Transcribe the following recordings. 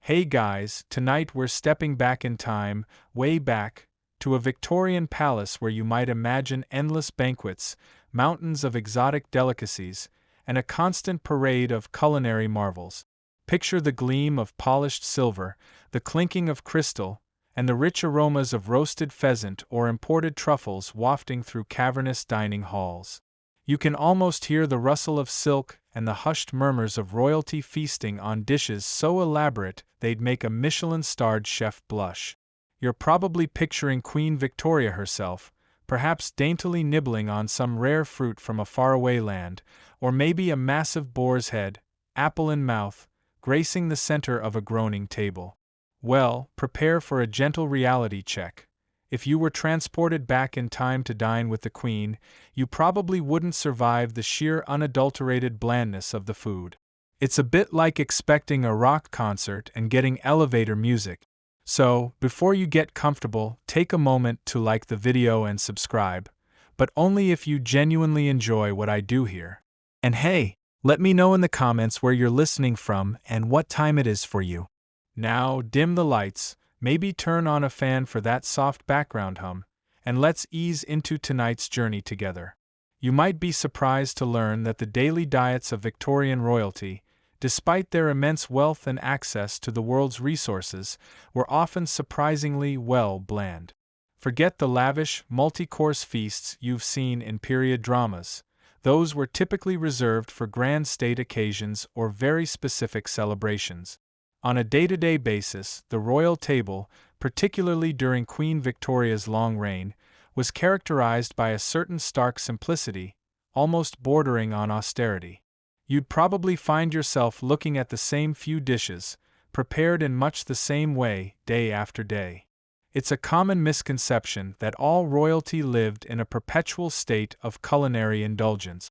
Hey guys, tonight we're stepping back in time, way back, to a Victorian palace where you might imagine endless banquets, mountains of exotic delicacies, and a constant parade of culinary marvels. Picture the gleam of polished silver, the clinking of crystal, and the rich aromas of roasted pheasant or imported truffles wafting through cavernous dining halls. You can almost hear the rustle of silk and the hushed murmurs of royalty feasting on dishes so elaborate they'd make a Michelin-starred chef blush. You're probably picturing Queen Victoria herself, perhaps daintily nibbling on some rare fruit from a faraway land, or maybe a massive boar's head, apple in mouth, gracing the center of a groaning table. Well, prepare for a gentle reality check. If you were transported back in time to dine with the Queen, you probably wouldn't survive the sheer unadulterated blandness of the food. It's a bit like expecting a rock concert and getting elevator music. So, before you get comfortable, take a moment to like the video and subscribe, but only if you genuinely enjoy what I do here. And hey, let me know in the comments where you're listening from and what time it is for you. Now, dim the lights, maybe turn on a fan for that soft background hum, and let's ease into tonight's journey together. You might be surprised to learn that the daily diets of Victorian royalty, despite their immense wealth and access to the world's resources, were often surprisingly bland. Forget the lavish, multi-course feasts you've seen in period dramas. Those were typically reserved for grand state occasions or very specific celebrations. On a day-to-day basis, the royal table, particularly during Queen Victoria's long reign, was characterized by a certain stark simplicity, almost bordering on austerity. You'd probably find yourself looking at the same few dishes, prepared in much the same way, day after day. It's a common misconception that all royalty lived in a perpetual state of culinary indulgence.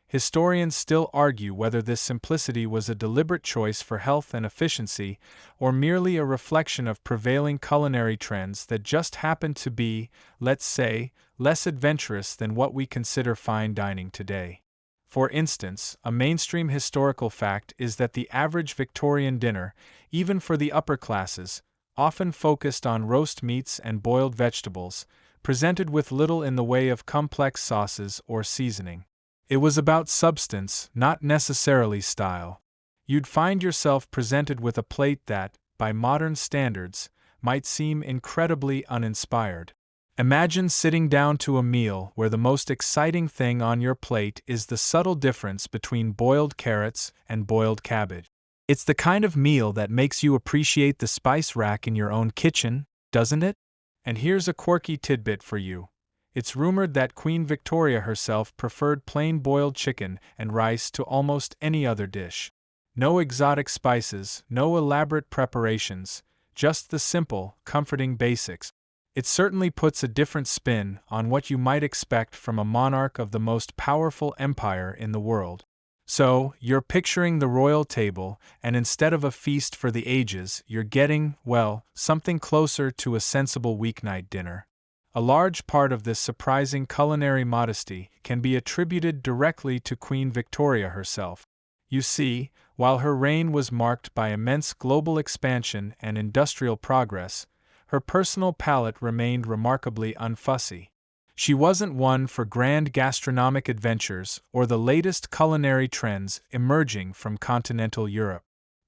Historians still argue whether this simplicity was a deliberate choice for health and efficiency, or merely a reflection of prevailing culinary trends that just happened to be, let's say, less adventurous than what we consider fine dining today. For instance, a mainstream historical fact is that the average Victorian dinner, even for the upper classes, often focused on roast meats and boiled vegetables, presented with little in the way of complex sauces or seasoning. It was about substance, not necessarily style. You'd find yourself presented with a plate that, by modern standards, might seem incredibly uninspired. Imagine sitting down to a meal where the most exciting thing on your plate is the subtle difference between boiled carrots and boiled cabbage. It's the kind of meal that makes you appreciate the spice rack in your own kitchen, doesn't it? And here's a quirky tidbit for you. It's rumored that Queen Victoria herself preferred plain boiled chicken and rice to almost any other dish. No exotic spices, no elaborate preparations, just the simple, comforting basics. It certainly puts a different spin on what you might expect from a monarch of the most powerful empire in the world. So, you're picturing the royal table, and instead of a feast for the ages, you're getting, well, something closer to a sensible weeknight dinner. A large part of this surprising culinary modesty can be attributed directly to Queen Victoria herself. You see, while her reign was marked by immense global expansion and industrial progress, her personal palate remained remarkably unfussy. She wasn't one for grand gastronomic adventures or the latest culinary trends emerging from continental Europe.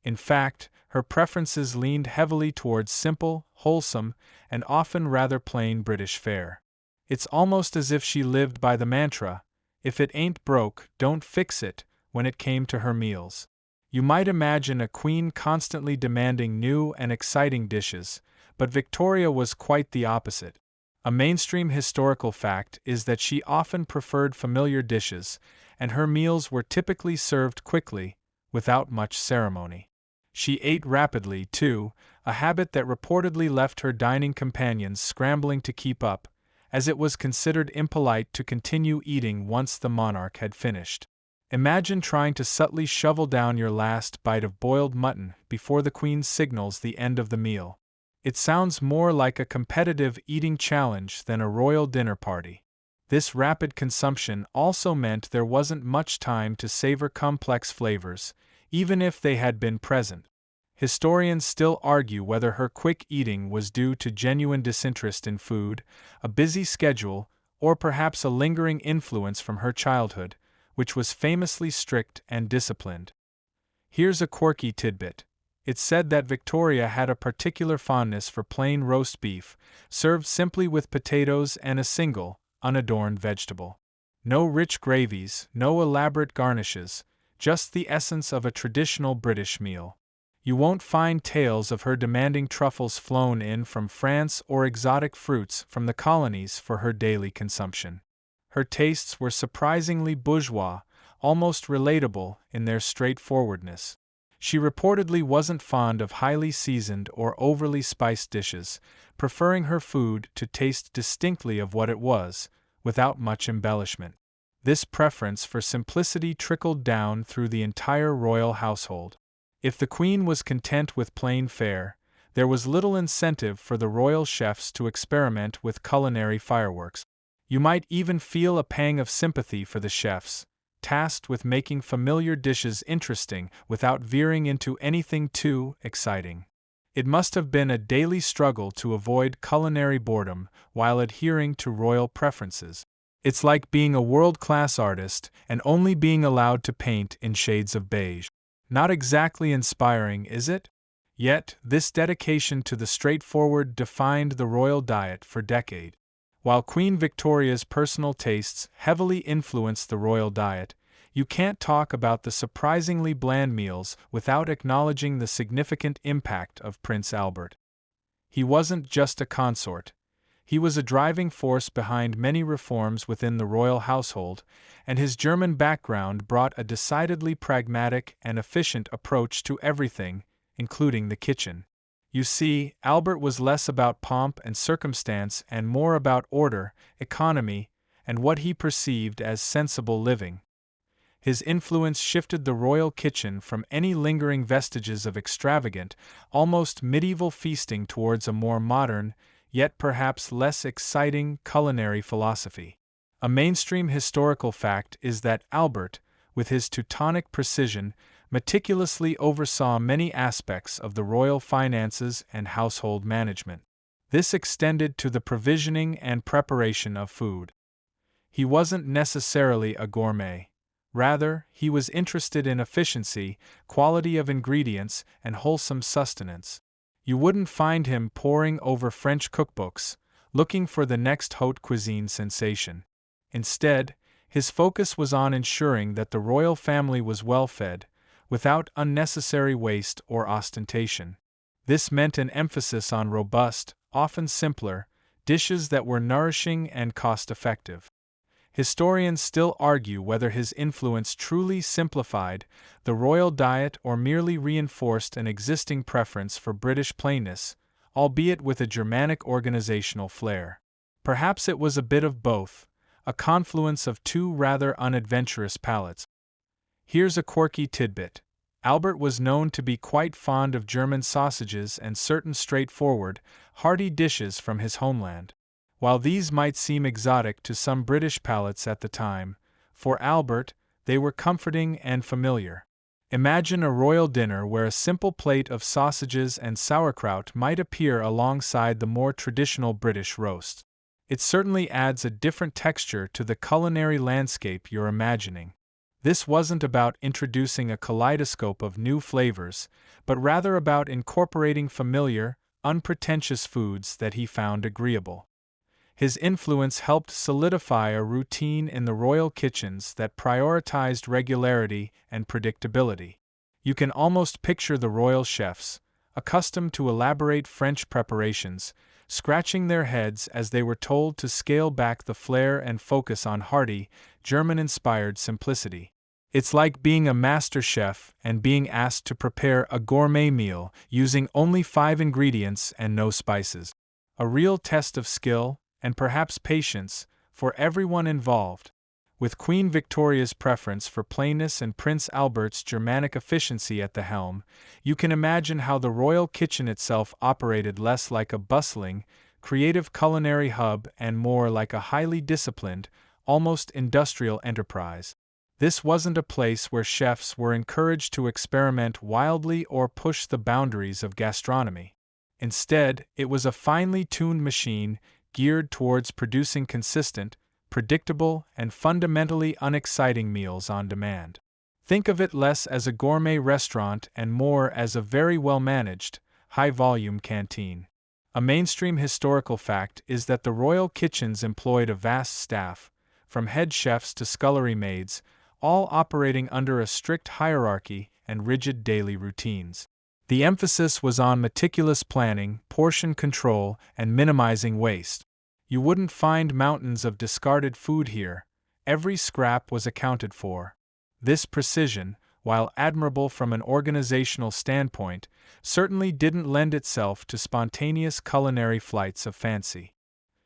In fact, her preferences leaned heavily towards simple, wholesome, and often rather plain British fare. It's almost as if she lived by the mantra, "If it ain't broke, don't fix it," when it came to her meals. You might imagine a queen constantly demanding new and exciting dishes, but Victoria was quite the opposite. A mainstream historical fact is that she often preferred familiar dishes, and her meals were typically served quickly, without much ceremony. She ate rapidly, too, a habit that reportedly left her dining companions scrambling to keep up, as it was considered impolite to continue eating once the monarch had finished. Imagine trying to subtly shovel down your last bite of boiled mutton before the Queen signals the end of the meal. It sounds more like a competitive eating challenge than a royal dinner party. This rapid consumption also meant there wasn't much time to savor complex flavors, even if they had been present. Historians still argue whether her quick eating was due to genuine disinterest in food, a busy schedule, or perhaps a lingering influence from her childhood, which was famously strict and disciplined. Here's a quirky tidbit. It's said that Victoria had a particular fondness for plain roast beef, served simply with potatoes and a single, unadorned vegetable. No rich gravies, no elaborate garnishes, just the essence of a traditional British meal. You won't find tales of her demanding truffles flown in from France or exotic fruits from the colonies for her daily consumption. Her tastes were surprisingly bourgeois, almost relatable in their straightforwardness. She reportedly wasn't fond of highly seasoned or overly spiced dishes, preferring her food to taste distinctly of what it was, without much embellishment. This preference for simplicity trickled down through the entire royal household. If the Queen was content with plain fare, there was little incentive for the royal chefs to experiment with culinary fireworks. You might even feel a pang of sympathy for the chefs, tasked with making familiar dishes interesting without veering into anything too exciting. It must have been a daily struggle to avoid culinary boredom while adhering to royal preferences. It's like being a world-class artist and only being allowed to paint in shades of beige. Not exactly inspiring, is it? Yet, this dedication to the straightforward defined the royal diet for decades. While Queen Victoria's personal tastes heavily influenced the royal diet, you can't talk about the surprisingly bland meals without acknowledging the significant impact of Prince Albert. He wasn't just a consort. He was a driving force behind many reforms within the royal household, and his German background brought a decidedly pragmatic and efficient approach to everything, including the kitchen. You see, Albert was less about pomp and circumstance and more about order, economy, and what he perceived as sensible living. His influence shifted the royal kitchen from any lingering vestiges of extravagant, almost medieval feasting towards a more modern, yet perhaps less exciting culinary philosophy. A mainstream historical fact is that Albert, with his Teutonic precision, meticulously oversaw many aspects of the royal finances and household management. This extended to the provisioning and preparation of food. He wasn't necessarily a gourmet. Rather, he was interested in efficiency, quality of ingredients, and wholesome sustenance. You wouldn't find him poring over French cookbooks, looking for the next haute cuisine sensation. Instead, his focus was on ensuring that the royal family was well fed, without unnecessary waste or ostentation. This meant an emphasis on robust, often simpler, dishes that were nourishing and cost-effective. Historians still argue whether his influence truly simplified the royal diet or merely reinforced an existing preference for British plainness, albeit with a Germanic organizational flair. Perhaps it was a bit of both, a confluence of two rather unadventurous palates. Here's a quirky tidbit. Albert was known to be quite fond of German sausages and certain straightforward, hearty dishes from his homeland. While these might seem exotic to some British palates at the time, for Albert, they were comforting and familiar. Imagine a royal dinner where a simple plate of sausages and sauerkraut might appear alongside the more traditional British roast. It certainly adds a different texture to the culinary landscape you're imagining. This wasn't about introducing a kaleidoscope of new flavors, but rather about incorporating familiar, unpretentious foods that he found agreeable. His influence helped solidify a routine in the royal kitchens that prioritized regularity and predictability. You can almost picture the royal chefs, accustomed to elaborate French preparations, scratching their heads as they were told to scale back the flair and focus on hearty, German-inspired simplicity. It's like being a master chef and being asked to prepare a gourmet meal using only 5 ingredients and no spices. A real test of skill, and perhaps patience, for everyone involved. With Queen Victoria's preference for plainness and Prince Albert's Germanic efficiency at the helm, you can imagine how the royal kitchen itself operated less like a bustling, creative culinary hub and more like a highly disciplined, almost industrial enterprise. This wasn't a place where chefs were encouraged to experiment wildly or push the boundaries of gastronomy. Instead, it was a finely tuned machine geared towards producing consistent, predictable, and fundamentally unexciting meals on demand. Think of it less as a gourmet restaurant and more as a very well-managed, high-volume canteen. A mainstream historical fact is that the royal kitchens employed a vast staff, from head chefs to scullery maids, all operating under a strict hierarchy and rigid daily routines. The emphasis was on meticulous planning, portion control, and minimizing waste. You wouldn't find mountains of discarded food here. Every scrap was accounted for. This precision, while admirable from an organizational standpoint, certainly didn't lend itself to spontaneous culinary flights of fancy.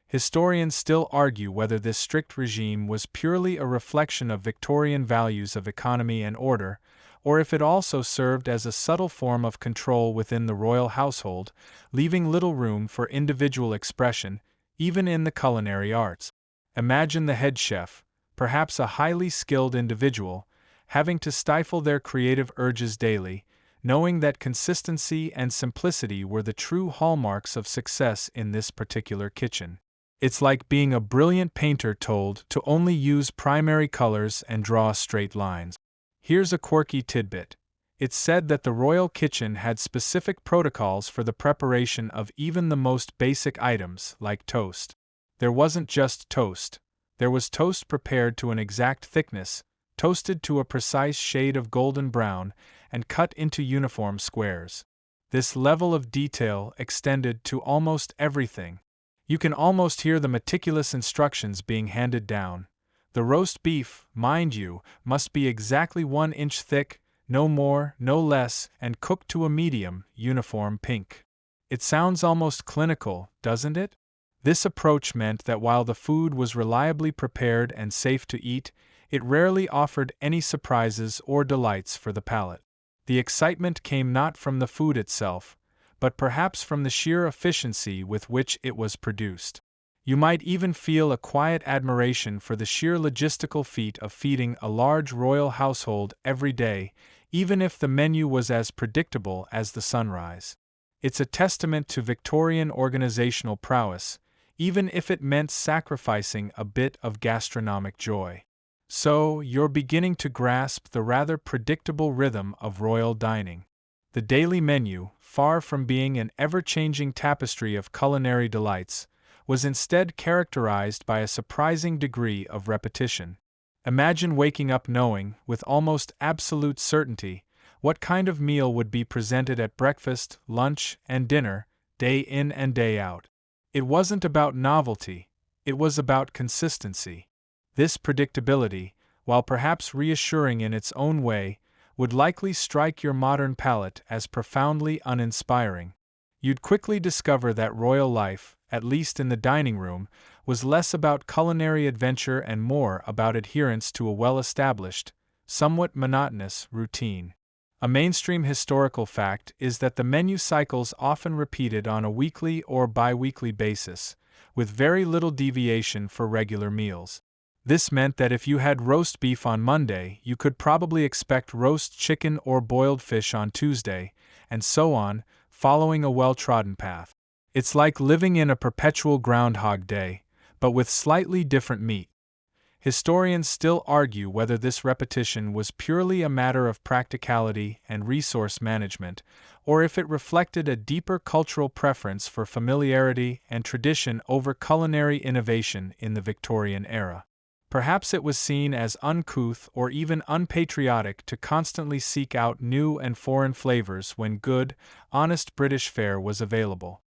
Historians still argue whether this strict regime was purely a reflection of Victorian values of economy and order, or if it also served as a subtle form of control within the royal household, leaving little room for individual expression, even in the culinary arts. Imagine the head chef, perhaps a highly skilled individual, having to stifle their creative urges daily, knowing that consistency and simplicity were the true hallmarks of success in this particular kitchen. It's like being a brilliant painter told to only use primary colors and draw straight lines. Here's a quirky tidbit. It's said that the royal kitchen had specific protocols for the preparation of even the most basic items, like toast. There wasn't just toast. There was toast prepared to an exact thickness, toasted to a precise shade of golden brown, and cut into uniform squares. This level of detail extended to almost everything. You can almost hear the meticulous instructions being handed down. The roast beef, mind you, must be exactly 1 inch thick, no more, no less, and cooked to a medium, uniform pink. It sounds almost clinical, doesn't it? This approach meant that while the food was reliably prepared and safe to eat, it rarely offered any surprises or delights for the palate. The excitement came not from the food itself, but perhaps from the sheer efficiency with which it was produced. You might even feel a quiet admiration for the sheer logistical feat of feeding a large royal household every day, even if the menu was as predictable as the sunrise. It's a testament to Victorian organizational prowess, even if it meant sacrificing a bit of gastronomic joy. So, you're beginning to grasp the rather predictable rhythm of royal dining. The daily menu, far from being an ever-changing tapestry of culinary delights, was instead characterized by a surprising degree of repetition. Imagine waking up knowing, with almost absolute certainty, what kind of meal would be presented at breakfast, lunch, and dinner, day in and day out. It wasn't about novelty, it was about consistency. This predictability, while perhaps reassuring in its own way, would likely strike your modern palate as profoundly uninspiring. You'd quickly discover that royal life, at least in the dining room, was less about culinary adventure and more about adherence to a well-established, somewhat monotonous routine. A mainstream historical fact is that the menu cycles often repeated on a weekly or bi-weekly basis, with very little deviation for regular meals. This meant that if you had roast beef on Monday, you could probably expect roast chicken or boiled fish on Tuesday, and so on, following a well-trodden path. It's like living in a perpetual Groundhog Day, but with slightly different meat. Historians still argue whether this repetition was purely a matter of practicality and resource management, or if it reflected a deeper cultural preference for familiarity and tradition over culinary innovation in the Victorian era. Perhaps it was seen as uncouth or even unpatriotic to constantly seek out new and foreign flavors when good, honest British fare was available.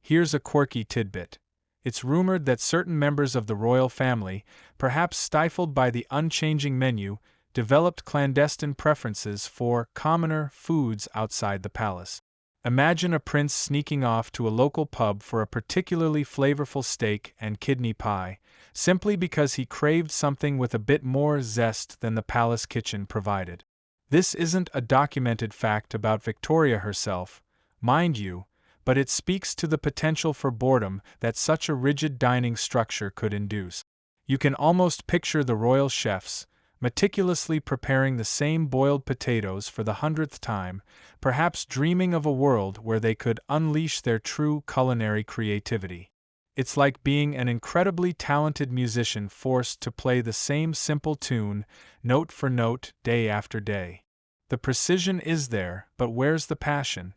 Here's a quirky tidbit. It's rumored that certain members of the royal family, perhaps stifled by the unchanging menu, developed clandestine preferences for commoner foods outside the palace. Imagine a prince sneaking off to a local pub for a particularly flavorful steak and kidney pie, simply because he craved something with a bit more zest than the palace kitchen provided. This isn't a documented fact about Victoria herself, mind you, but it speaks to the potential for boredom that such a rigid dining structure could induce. You can almost picture the royal chefs, meticulously preparing the same boiled potatoes for the 100th time, perhaps dreaming of a world where they could unleash their true culinary creativity. It's like being an incredibly talented musician forced to play the same simple tune, note for note, day after day. The precision is there, but where's the passion?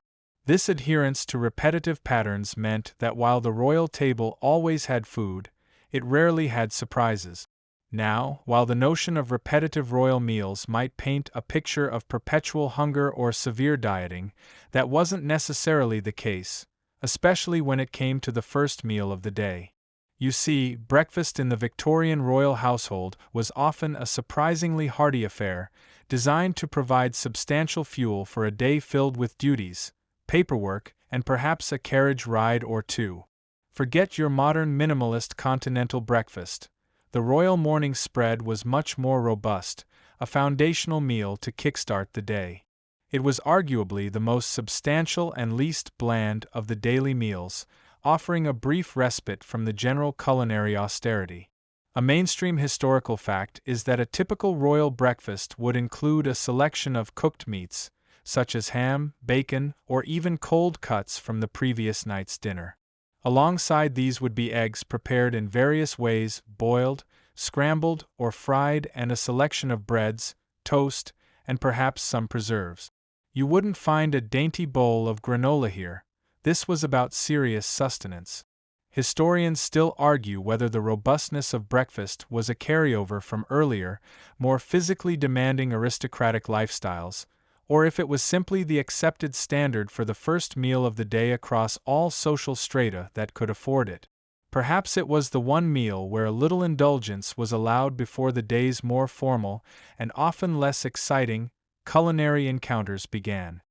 This adherence to repetitive patterns meant that while the royal table always had food, it rarely had surprises. Now, while the notion of repetitive royal meals might paint a picture of perpetual hunger or severe dieting, that wasn't necessarily the case, especially when it came to the first meal of the day. You see, breakfast in the Victorian royal household was often a surprisingly hearty affair, designed to provide substantial fuel for a day filled with duties, paperwork, and perhaps a carriage ride or two. Forget your modern minimalist continental breakfast. The royal morning spread was much more robust, a foundational meal to kickstart the day. It was arguably the most substantial and least bland of the daily meals, offering a brief respite from the general culinary austerity. A mainstream historical fact is that a typical royal breakfast would include a selection of cooked meats, such as ham, bacon, or even cold cuts from the previous night's dinner. Alongside these would be eggs prepared in various ways, boiled, scrambled, or fried, and a selection of breads, toast, and perhaps some preserves. You wouldn't find a dainty bowl of granola here. This was about serious sustenance. Historians still argue whether the robustness of breakfast was a carryover from earlier, more physically demanding aristocratic lifestyles, or if it was simply the accepted standard for the first meal of the day across all social strata that could afford it. Perhaps it was the one meal where a little indulgence was allowed before the day's more formal, and often less exciting, culinary encounters began.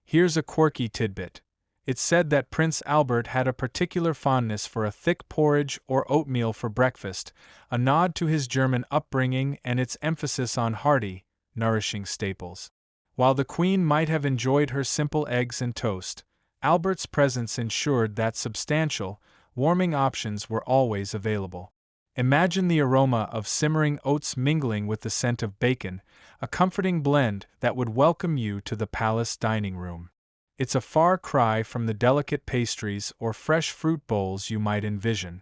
Here's a quirky tidbit. It's said that Prince Albert had a particular fondness for a thick porridge or oatmeal for breakfast, a nod to his German upbringing and its emphasis on hearty, nourishing staples. While the Queen might have enjoyed her simple eggs and toast, Albert's presence ensured that substantial, warming options were always available. Imagine the aroma of simmering oats mingling with the scent of bacon, a comforting blend that would welcome you to the palace dining room. It's a far cry from the delicate pastries or fresh fruit bowls you might envision.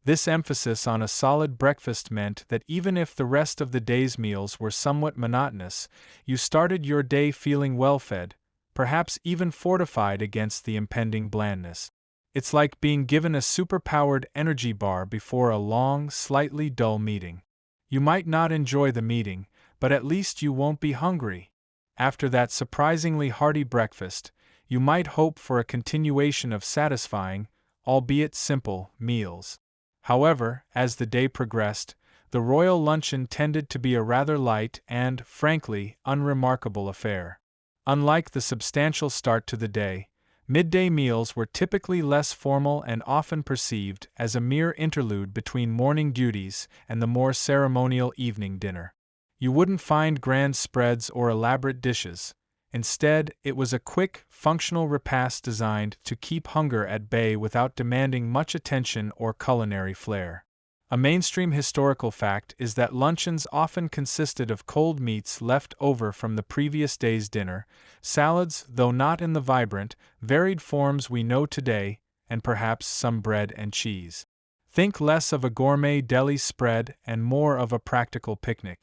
This emphasis on a solid breakfast meant that even if the rest of the day's meals were somewhat monotonous, you started your day feeling well-fed, perhaps even fortified against the impending blandness. It's like being given a super-powered energy bar before a long, slightly dull meeting. You might not enjoy the meeting, but at least you won't be hungry. After that surprisingly hearty breakfast, you might hope for a continuation of satisfying, albeit simple, meals. However, as the day progressed, the royal luncheon tended to be a rather light and, frankly, unremarkable affair. Unlike the substantial start to the day, midday meals were typically less formal and often perceived as a mere interlude between morning duties and the more ceremonial evening dinner. You wouldn't find grand spreads or elaborate dishes. Instead, it was a quick, functional repast designed to keep hunger at bay without demanding much attention or culinary flair. A mainstream historical fact is that luncheons often consisted of cold meats left over from the previous day's dinner, salads, though not in the vibrant, varied forms we know today, and perhaps some bread and cheese. Think less of a gourmet deli spread and more of a practical picnic.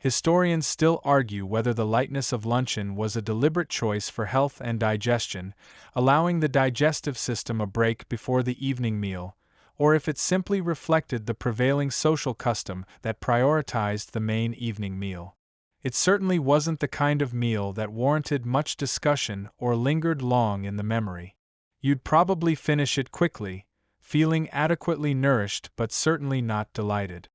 Historians still argue whether the lightness of luncheon was a deliberate choice for health and digestion, allowing the digestive system a break before the evening meal, or if it simply reflected the prevailing social custom that prioritized the main evening meal. It certainly wasn't the kind of meal that warranted much discussion or lingered long in the memory. You'd probably finish it quickly, feeling adequately nourished but certainly not delighted.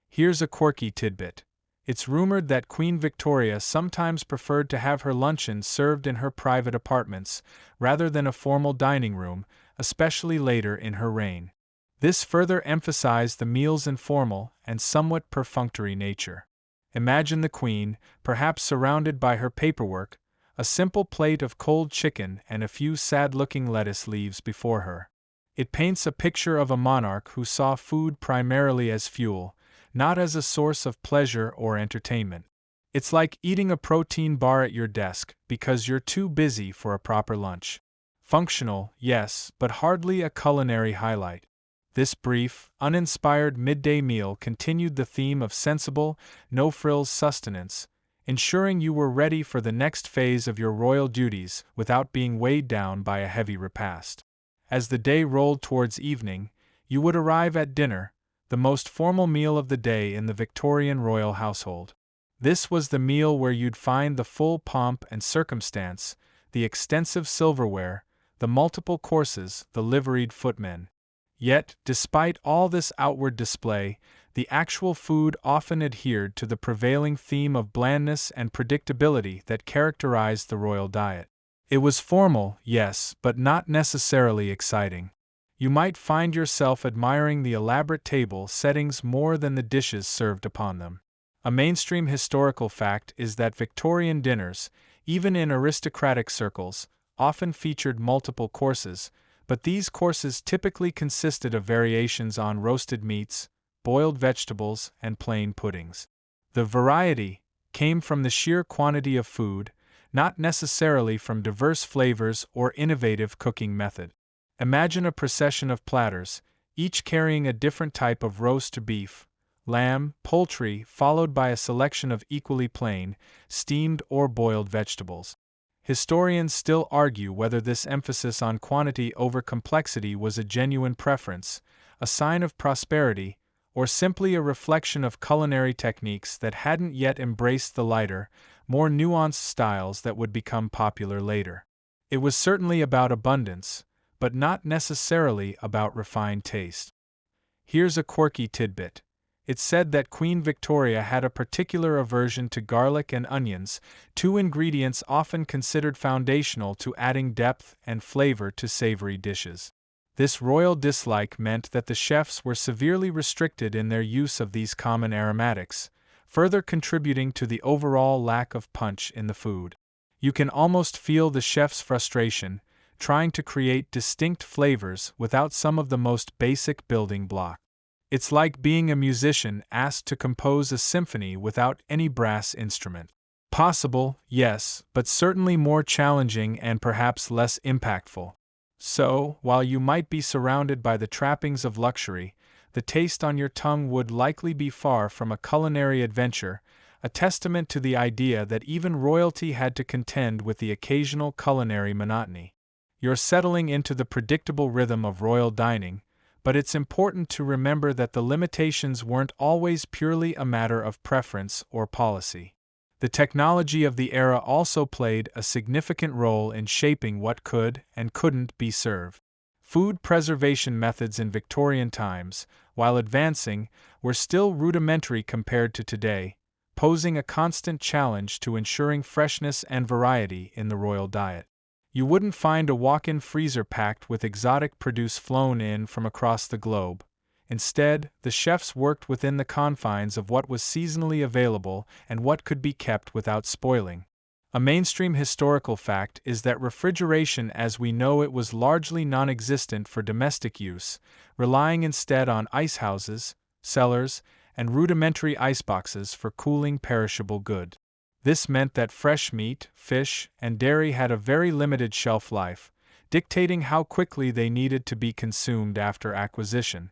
Here's a quirky tidbit. It's rumored that Queen Victoria sometimes preferred to have her luncheon served in her private apartments, rather than a formal dining room, especially later in her reign. This further emphasized the meal's informal and somewhat perfunctory nature. Imagine the Queen, perhaps surrounded by her paperwork, a simple plate of cold chicken and a few sad-looking lettuce leaves before her. It paints a picture of a monarch who saw food primarily as fuel, not as a source of pleasure or entertainment. It's like eating a protein bar at your desk because you're too busy for a proper lunch. Functional, yes, but hardly a culinary highlight. This brief, uninspired midday meal continued the theme of sensible, no-frills sustenance, ensuring you were ready for the next phase of your royal duties without being weighed down by a heavy repast. As the day rolled towards evening, you would arrive at dinner, the most formal meal of the day in the Victorian royal household. This was the meal where you'd find the full pomp and circumstance, the extensive silverware, the multiple courses, the liveried footmen. Yet, despite all this outward display, the actual food often adhered to the prevailing theme of blandness and predictability that characterized the royal diet. It was formal, yes, but not necessarily exciting. You might find yourself admiring the elaborate table settings more than the dishes served upon them. A mainstream historical fact is that Victorian dinners, even in aristocratic circles, often featured multiple courses, but these courses typically consisted of variations on roasted meats, boiled vegetables, and plain puddings. The variety came from the sheer quantity of food, not necessarily from diverse flavors or innovative cooking method. Imagine a procession of platters, each carrying a different type of roast beef, lamb, poultry, followed by a selection of equally plain, steamed or boiled vegetables. Historians still argue whether this emphasis on quantity over complexity was a genuine preference, a sign of prosperity, or simply a reflection of culinary techniques that hadn't yet embraced the lighter, more nuanced styles that would become popular later. It was certainly about abundance, but not necessarily about refined taste. Here's a quirky tidbit. It's said that Queen Victoria had a particular aversion to garlic and onions, two ingredients often considered foundational to adding depth and flavor to savory dishes. This royal dislike meant that the chefs were severely restricted in their use of these common aromatics, further contributing to the overall lack of punch in the food. You can almost feel the chef's frustration, trying to create distinct flavors without some of the most basic building blocks. It's like being a musician asked to compose a symphony without any brass instrument. Possible, yes, but certainly more challenging and perhaps less impactful. So, while you might be surrounded by the trappings of luxury, the taste on your tongue would likely be far from a culinary adventure, a testament to the idea that even royalty had to contend with the occasional culinary monotony. You're settling into the predictable rhythm of royal dining, but it's important to remember that the limitations weren't always purely a matter of preference or policy. The technology of the era also played a significant role in shaping what could and couldn't be served. Food preservation methods in Victorian times, while advancing, were still rudimentary compared to today, posing a constant challenge to ensuring freshness and variety in the royal diet. You wouldn't find a walk-in freezer packed with exotic produce flown in from across the globe. Instead, the chefs worked within the confines of what was seasonally available and what could be kept without spoiling. A mainstream historical fact is that refrigeration as we know it was largely non-existent for domestic use, relying instead on ice houses, cellars, and rudimentary iceboxes for cooling perishable goods. This meant that fresh meat, fish, and dairy had a very limited shelf life, dictating how quickly they needed to be consumed after acquisition.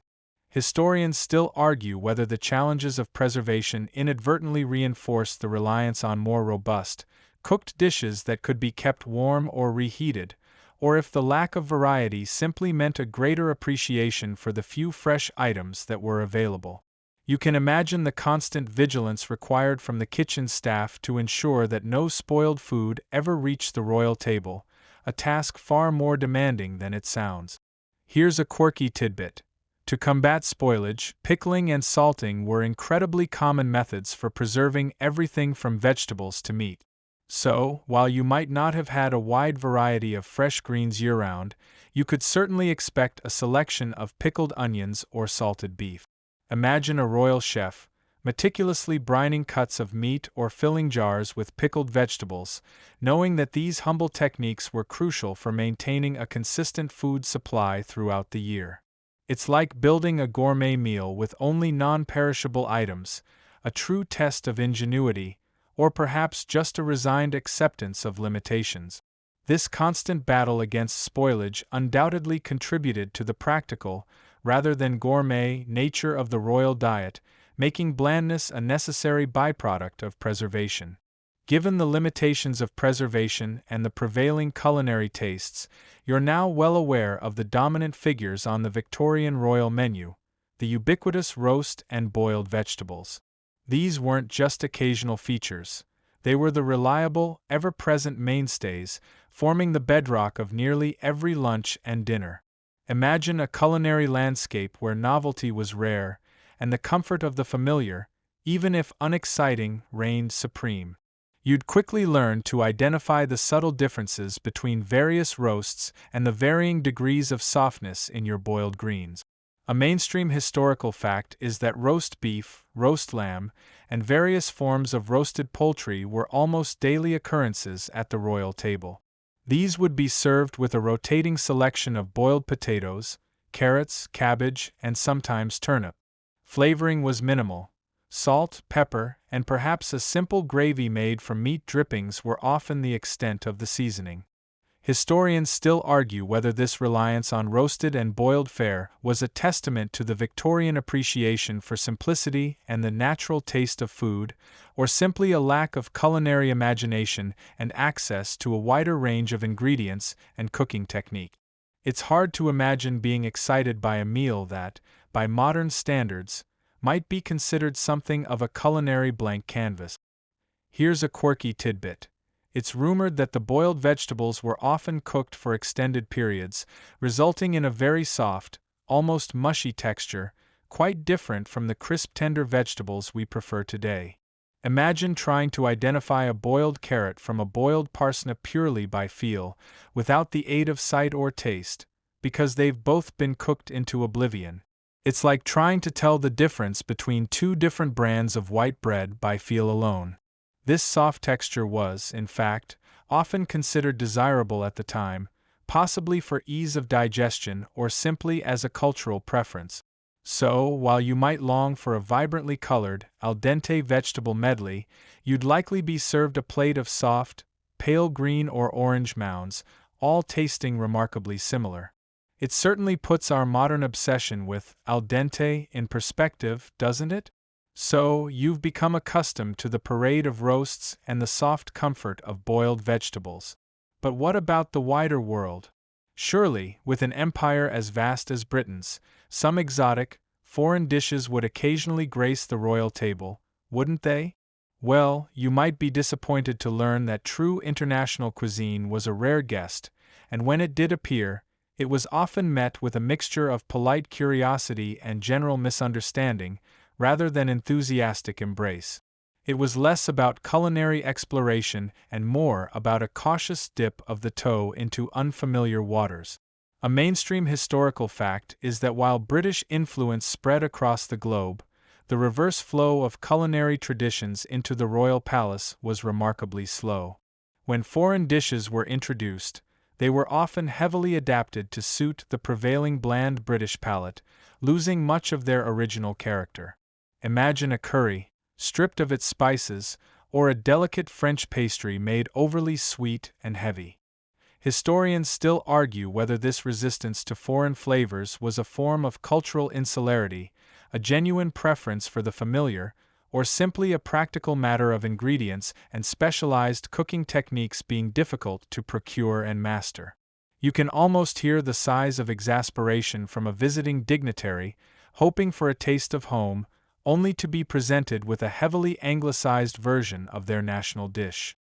Historians still argue whether the challenges of preservation inadvertently reinforced the reliance on more robust, cooked dishes that could be kept warm or reheated, or if the lack of variety simply meant a greater appreciation for the few fresh items that were available. You can imagine the constant vigilance required from the kitchen staff to ensure that no spoiled food ever reached the royal table, a task far more demanding than it sounds. Here's a quirky tidbit. To combat spoilage, pickling and salting were incredibly common methods for preserving everything from vegetables to meat. So, while you might not have had a wide variety of fresh greens year-round, you could certainly expect a selection of pickled onions or salted beef. Imagine a royal chef, meticulously brining cuts of meat or filling jars with pickled vegetables, knowing that these humble techniques were crucial for maintaining a consistent food supply throughout the year. It's like building a gourmet meal with only non-perishable items, a true test of ingenuity, or perhaps just a resigned acceptance of limitations. This constant battle against spoilage undoubtedly contributed to the practical, rather than gourmet, nature of the royal diet, making blandness a necessary byproduct of preservation. Given the limitations of preservation and the prevailing culinary tastes, you're now well aware of the dominant figures on the Victorian royal menu, the ubiquitous roast and boiled vegetables. These weren't just occasional features. They were the reliable, ever-present mainstays, forming the bedrock of nearly every lunch and dinner. Imagine a culinary landscape where novelty was rare, and the comfort of the familiar, even if unexciting, reigned supreme. You'd quickly learn to identify the subtle differences between various roasts and the varying degrees of softness in your boiled greens. A mainstream historical fact is that roast beef, roast lamb, and various forms of roasted poultry were almost daily occurrences at the royal table. These would be served with a rotating selection of boiled potatoes, carrots, cabbage, and sometimes turnip. Flavoring was minimal. Salt, pepper, and perhaps a simple gravy made from meat drippings were often the extent of the seasoning. Historians still argue whether this reliance on roasted and boiled fare was a testament to the Victorian appreciation for simplicity and the natural taste of food, or simply a lack of culinary imagination and access to a wider range of ingredients and cooking technique. It's hard to imagine being excited by a meal that, by modern standards, might be considered something of a culinary blank canvas. Here's a quirky tidbit. It's rumored that the boiled vegetables were often cooked for extended periods, resulting in a very soft, almost mushy texture, quite different from the crisp tender vegetables we prefer today. Imagine trying to identify a boiled carrot from a boiled parsnip purely by feel, without the aid of sight or taste, because they've both been cooked into oblivion. It's like trying to tell the difference between two different brands of white bread by feel alone. This soft texture was, in fact, often considered desirable at the time, possibly for ease of digestion or simply as a cultural preference. So, while you might long for a vibrantly colored, al dente vegetable medley, you'd likely be served a plate of soft, pale green or orange mounds, all tasting remarkably similar. It certainly puts our modern obsession with al dente in perspective, doesn't it? So, you've become accustomed to the parade of roasts and the soft comfort of boiled vegetables. But what about the wider world? Surely, with an empire as vast as Britain's, some exotic, foreign dishes would occasionally grace the royal table, wouldn't they? Well, you might be disappointed to learn that true international cuisine was a rare guest, and when it did appear, it was often met with a mixture of polite curiosity and general misunderstanding, rather than enthusiastic embrace. It was less about culinary exploration and more about a cautious dip of the toe into unfamiliar waters. A mainstream historical fact is that while British influence spread across the globe, the reverse flow of culinary traditions into the royal palace was remarkably slow. When foreign dishes were introduced, they were often heavily adapted to suit the prevailing bland British palate, losing much of their original character. Imagine a curry, stripped of its spices, or a delicate French pastry made overly sweet and heavy. Historians still argue whether this resistance to foreign flavors was a form of cultural insularity, a genuine preference for the familiar, or simply a practical matter of ingredients and specialized cooking techniques being difficult to procure and master. You can almost hear the sighs of exasperation from a visiting dignitary, hoping for a taste of home, only to be presented with a heavily anglicized version of their national dish.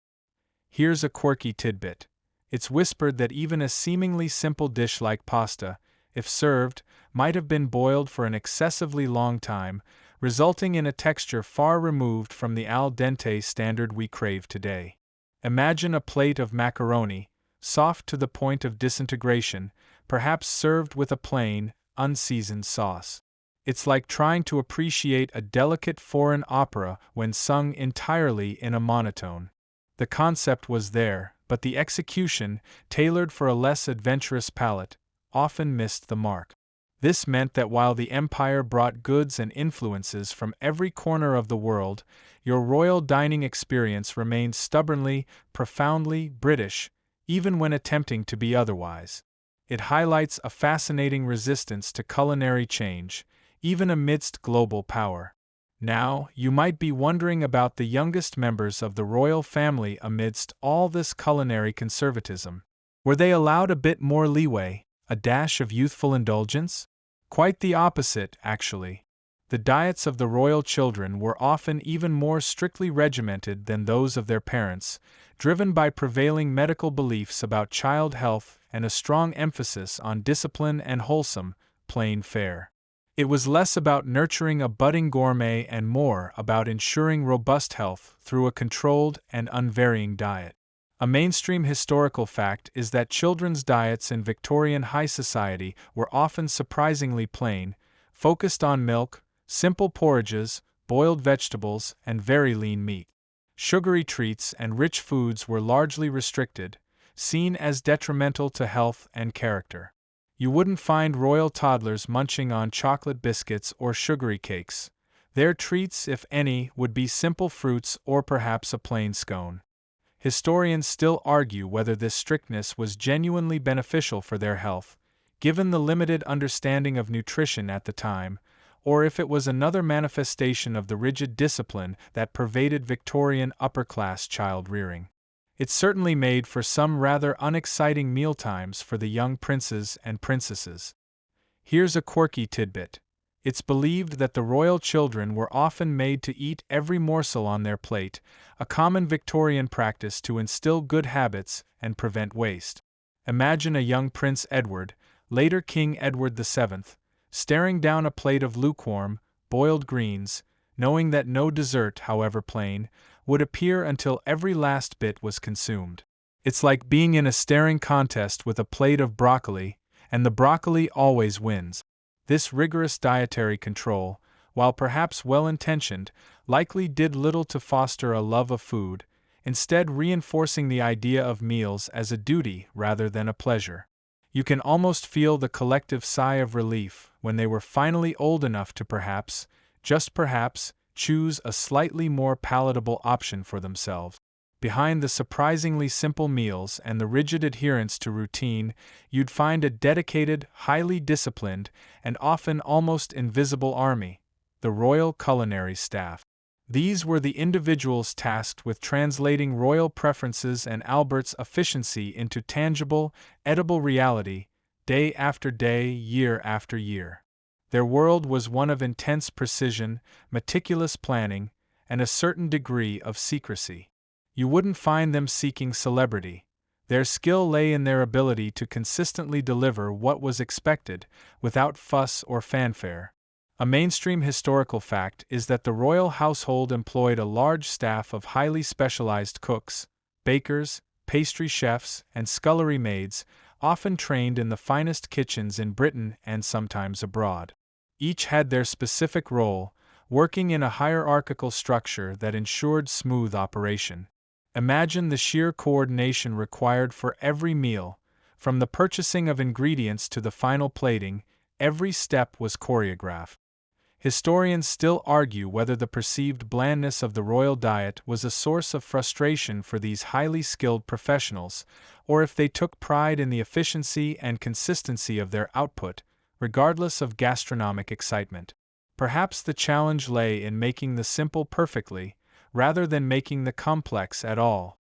Here's a quirky tidbit. It's whispered that even a seemingly simple dish like pasta, if served, might have been boiled for an excessively long time, resulting in a texture far removed from the al dente standard we crave today. Imagine a plate of macaroni, soft to the point of disintegration, perhaps served with a plain, unseasoned sauce. It's like trying to appreciate a delicate foreign opera when sung entirely in a monotone. The concept was there, but the execution, tailored for a less adventurous palate, often missed the mark. This meant that while the empire brought goods and influences from every corner of the world, your royal dining experience remained stubbornly, profoundly British, even when attempting to be otherwise. It highlights a fascinating resistance to culinary change, even amidst global power. Now, you might be wondering about the youngest members of the royal family amidst all this culinary conservatism. Were they allowed a bit more leeway, a dash of youthful indulgence? Quite the opposite, actually. The diets of the royal children were often even more strictly regimented than those of their parents, driven by prevailing medical beliefs about child health and a strong emphasis on discipline and wholesome, plain fare. It was less about nurturing a budding gourmet and more about ensuring robust health through a controlled and unvarying diet. A mainstream historical fact is that children's diets in Victorian high society were often surprisingly plain, focused on milk, simple porridges, boiled vegetables, and very lean meat. Sugary treats and rich foods were largely restricted, seen as detrimental to health and character. You wouldn't find royal toddlers munching on chocolate biscuits or sugary cakes. Their treats, if any, would be simple fruits or perhaps a plain scone. Historians still argue whether this strictness was genuinely beneficial for their health, given the limited understanding of nutrition at the time, or if it was another manifestation of the rigid discipline that pervaded Victorian upper-class child-rearing. It certainly made for some rather unexciting mealtimes for the young princes and princesses. Here's a quirky tidbit. It's believed that the royal children were often made to eat every morsel on their plate, a common Victorian practice to instill good habits and prevent waste. Imagine a young Prince Edward, later King Edward VII, staring down a plate of lukewarm, boiled greens, knowing that no dessert, however plain, would appear until every last bit was consumed. It's like being in a staring contest with a plate of broccoli, and the broccoli always wins. This rigorous dietary control, while perhaps well-intentioned, likely did little to foster a love of food, instead reinforcing the idea of meals as a duty rather than a pleasure. You can almost feel the collective sigh of relief when they were finally old enough to perhaps, just perhaps, choose a slightly more palatable option for themselves. Behind the surprisingly simple meals and the rigid adherence to routine, you'd find a dedicated, highly disciplined, and often almost invisible army, the Royal Culinary Staff. These were the individuals tasked with translating royal preferences and Albert's efficiency into tangible, edible reality, day after day, year after year. Their world was one of intense precision, meticulous planning, and a certain degree of secrecy. You wouldn't find them seeking celebrity. Their skill lay in their ability to consistently deliver what was expected, without fuss or fanfare. A mainstream historical fact is that the royal household employed a large staff of highly specialized cooks, bakers, pastry chefs, and scullery maids, often trained in the finest kitchens in Britain and sometimes abroad. Each had their specific role, working in a hierarchical structure that ensured smooth operation. Imagine the sheer coordination required for every meal. From the purchasing of ingredients to the final plating, every step was choreographed. Historians still argue whether the perceived blandness of the royal diet was a source of frustration for these highly skilled professionals, or if they took pride in the efficiency and consistency of their output, regardless of gastronomic excitement. Perhaps the challenge lay in making the simple perfectly, rather than making the complex at all.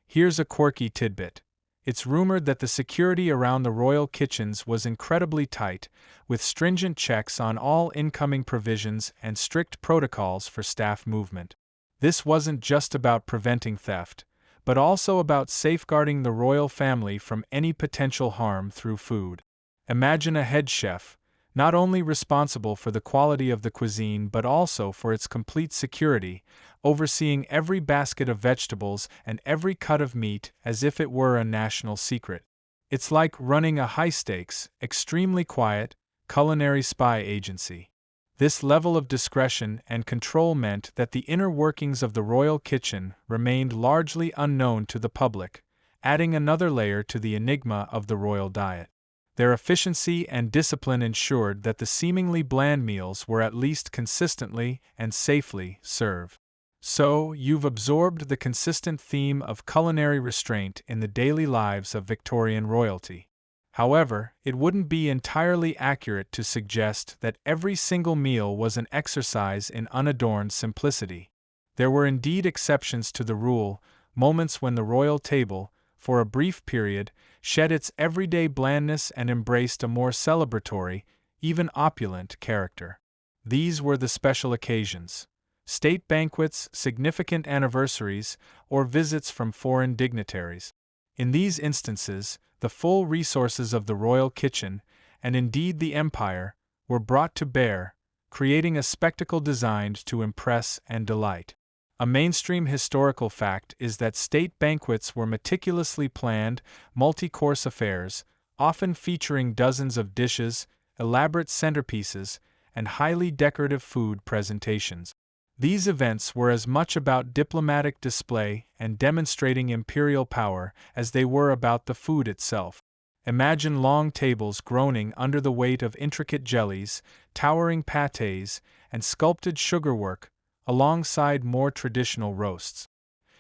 Here's a quirky tidbit. It's rumored that the security around the royal kitchens was incredibly tight, with stringent checks on all incoming provisions and strict protocols for staff movement. This wasn't just about preventing theft, but also about safeguarding the royal family from any potential harm through food. Imagine a head chef, not only responsible for the quality of the cuisine but also for its complete security, overseeing every basket of vegetables and every cut of meat as if it were a national secret. It's like running a high-stakes, extremely quiet, culinary spy agency. This level of discretion and control meant that the inner workings of the royal kitchen remained largely unknown to the public, adding another layer to the enigma of the royal diet. Their efficiency and discipline ensured that the seemingly bland meals were at least consistently and safely served. So, you've absorbed the consistent theme of culinary restraint in the daily lives of Victorian royalty. However, it wouldn't be entirely accurate to suggest that every single meal was an exercise in unadorned simplicity. There were indeed exceptions to the rule, moments when the royal table, for a brief period, shed its everyday blandness and embraced a more celebratory, even opulent character. These were the special occasions: state banquets, significant anniversaries, or visits from foreign dignitaries. In these instances, the full resources of the royal kitchen, and indeed the empire, were brought to bear, creating a spectacle designed to impress and delight. A mainstream historical fact is that state banquets were meticulously planned, multi-course affairs, often featuring dozens of dishes, elaborate centerpieces, and highly decorative food presentations. These events were as much about diplomatic display and demonstrating imperial power as they were about the food itself. Imagine long tables groaning under the weight of intricate jellies, towering pâtés, and sculpted sugarwork, alongside more traditional roasts.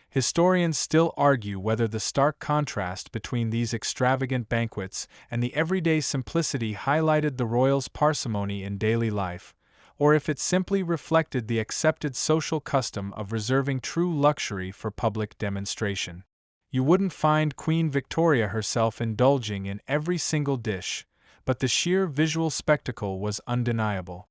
Historians still argue whether the stark contrast between these extravagant banquets and the everyday simplicity highlighted the royals' parsimony in daily life, or if it simply reflected the accepted social custom of reserving true luxury for public demonstration. You wouldn't find Queen Victoria herself indulging in every single dish, but the sheer visual spectacle was undeniable.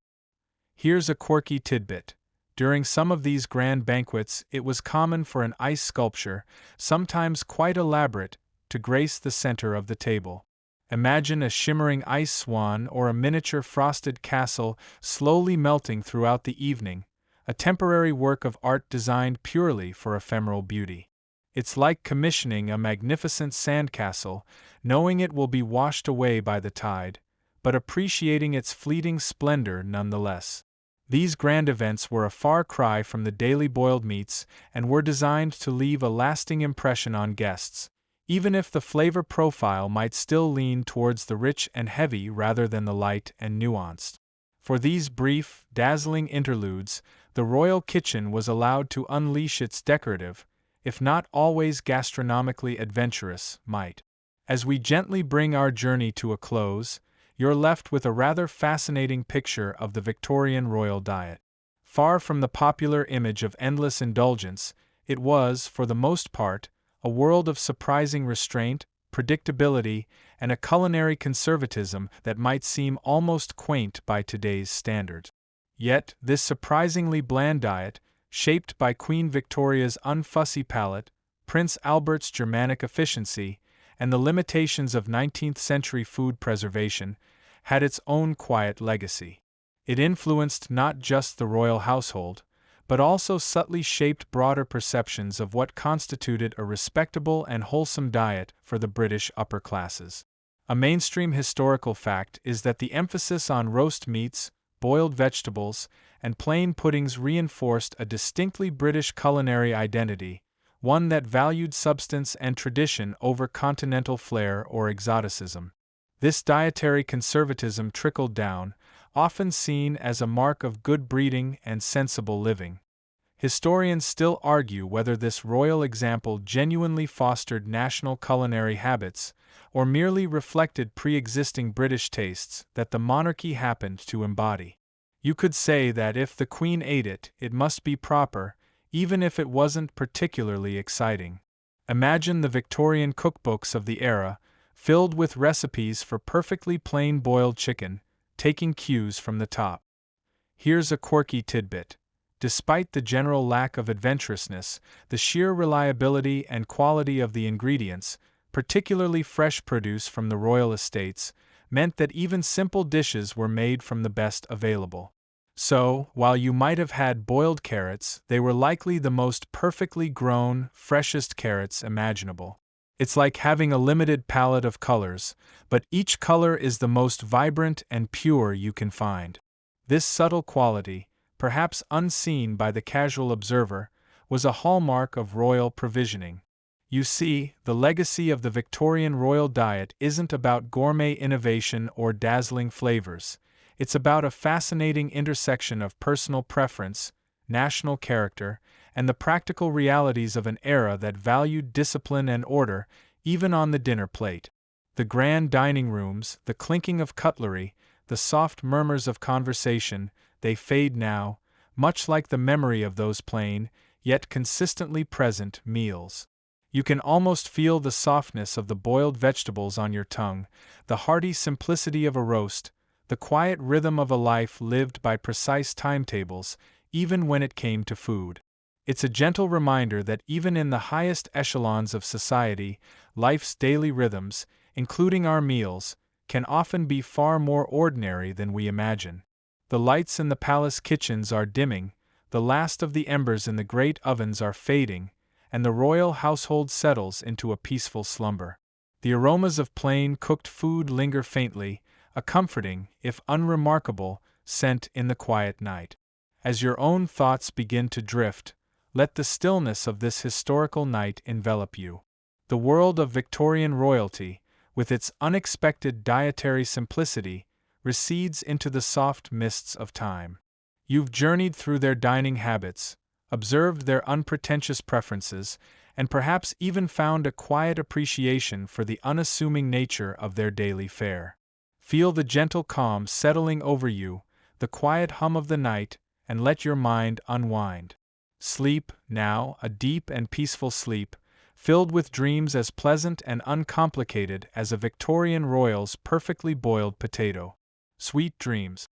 Here's a quirky tidbit. During some of these grand banquets, it was common for an ice sculpture, sometimes quite elaborate, to grace the center of the table. Imagine a shimmering ice swan or a miniature frosted castle slowly melting throughout the evening, a temporary work of art designed purely for ephemeral beauty. It's like commissioning a magnificent sandcastle, knowing it will be washed away by the tide, but appreciating its fleeting splendor nonetheless. These grand events were a far cry from the daily boiled meats and were designed to leave a lasting impression on guests, even if the flavor profile might still lean towards the rich and heavy rather than the light and nuanced. For these brief, dazzling interludes, the royal kitchen was allowed to unleash its decorative, if not always gastronomically adventurous, might. As we gently bring our journey to a close, you're left with a rather fascinating picture of the Victorian royal diet. Far from the popular image of endless indulgence, it was, for the most part, a world of surprising restraint, predictability, and a culinary conservatism that might seem almost quaint by today's standards. Yet, this surprisingly bland diet, shaped by Queen Victoria's unfussy palate, Prince Albert's Germanic efficiency, and the limitations of 19th-century food preservation, had its own quiet legacy. It influenced not just the royal household, but also subtly shaped broader perceptions of what constituted a respectable and wholesome diet for the British upper classes. A mainstream historical fact is that the emphasis on roast meats, boiled vegetables, and plain puddings reinforced a distinctly British culinary identity, one that valued substance and tradition over continental flair or exoticism. This dietary conservatism trickled down, often seen as a mark of good breeding and sensible living. Historians still argue whether this royal example genuinely fostered national culinary habits, or merely reflected pre-existing British tastes that the monarchy happened to embody. You could say that if the Queen ate it, it must be proper, even if it wasn't particularly exciting. Imagine the Victorian cookbooks of the era, filled with recipes for perfectly plain boiled chicken, taking cues from the top. Here's a quirky tidbit. Despite the general lack of adventurousness, the sheer reliability and quality of the ingredients, particularly fresh produce from the royal estates, meant that even simple dishes were made from the best available. So, while you might have had boiled carrots, they were likely the most perfectly grown, freshest carrots imaginable. It's like having a limited palette of colors, but each color is the most vibrant and pure you can find. This subtle quality, perhaps unseen by the casual observer, was a hallmark of royal provisioning. You see, the legacy of the Victorian royal diet isn't about gourmet innovation or dazzling flavors. It's about a fascinating intersection of personal preference, national character, and the practical realities of an era that valued discipline and order, even on the dinner plate. The grand dining rooms, the clinking of cutlery, the soft murmurs of conversation, they fade now, much like the memory of those plain, yet consistently present, meals. You can almost feel the softness of the boiled vegetables on your tongue, the hearty simplicity of a roast, the quiet rhythm of a life lived by precise timetables, even when it came to food. It's a gentle reminder that even in the highest echelons of society, life's daily rhythms, including our meals, can often be far more ordinary than we imagine. The lights in the palace kitchens are dimming, the last of the embers in the great ovens are fading, and the royal household settles into a peaceful slumber. The aromas of plain cooked food linger faintly, a comforting, if unremarkable, scent in the quiet night. As your own thoughts begin to drift, let the stillness of this historical night envelop you. The world of Victorian royalty, with its unexpected dietary simplicity, recedes into the soft mists of time. You've journeyed through their dining habits, observed their unpretentious preferences, and perhaps even found a quiet appreciation for the unassuming nature of their daily fare. Feel the gentle calm settling over you, the quiet hum of the night, and let your mind unwind. Sleep, now, a deep and peaceful sleep, filled with dreams as pleasant and uncomplicated as a Victorian royal's perfectly boiled potato. Sweet dreams.